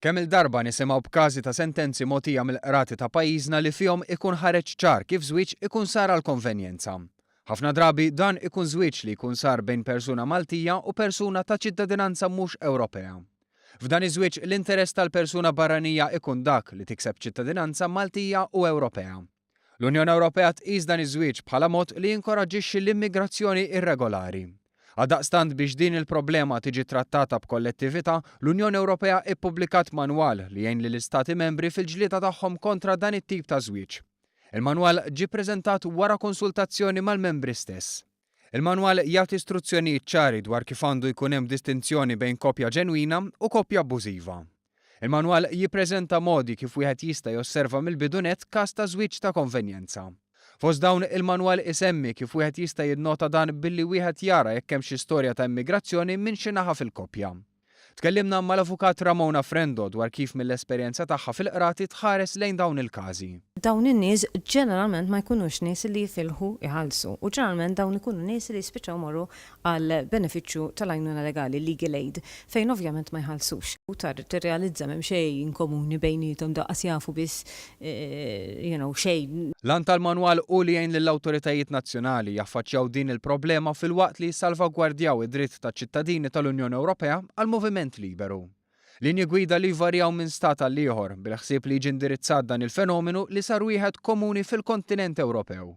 Kemm il-darba nisimgħu b'każi ta' sentenzi mogħtija mill-qrati ta' pajjiżna li fihom ikun ħareġ ċar kif żwieġ ikun sar għal konvenjenza. Ħafna drabi dan ikun żwieġ li jkun sar bejn persuna Maltija u persuna ta' ċittadinanza mhux Ewropea. F'dan iż-żwieġ l-interess tal-persuna barranija ikun dak li tikseb ċittadinanza Maltija u Ewropea. L-Unjoni Ewropea tqis dan iż-żwieġ bħala mod li jinkoraġġixxi l-immigrazzjoni irregolari. Għaldaqstant biex din il-problema tiġi trattata b'kollettività, l-Unjoni Ewropea ippubblikat manwal li jgħin lill-Istati Membri fil-ġlieda tagħhom kontra dan it-tip ta' żwieġ. Il-manwal ġie ppreżentat wara konsultazzjoni mal-membri stess. Il-manwal jagħti istruzzjonijiet ċari dwar kif għandu jkun hemm distinzjoni bejn koppja ġenwina u koppja abbużiva. Il-manwal jippreżenta modi kif wieħed jista' josserva mill-bidu nett każ ta' żwieġ ta' konvenjenza. Fost dawn il-manwal isemmi kif wieħed jista' jinnota dan billi wieħed jara jekk hemm xi storja ta' immigrazzjoni minn xi naħa fil-koppja. Tkellimna mal-avukat Ramona Frendo dwar kif mill-esperjenza tagħha fil-qrati tħares lejn dawn il-każi. Dawn in-nies ġeneralment ma jkunux nies li jfilħu iħallsu u ġeneralment dawn ikunu nies li jispiċċaw morru għal benefiċċju tal-għajnuna legali legal aid fejn ovvjament ma jħallsux. U tirrealizza m'hemm xejn komuni bejnietom daqqas jafu biss xejn. Lan tal-manwal u li jgħin lill-awtoritajiet nazzjonali jaffaċċjaw din il-problema fil-waqt li jsalvagwardjaw id-dritt taċ-ċittadini tal-Unjoni Ewropea għal moviment liberu. Linji gwida li jvarjaw minn stat għal ieħor bil-ħsieb li jiġi indirizzat dan il-fenomenu li sar wieħed komuni fil-kontinent Ewropew.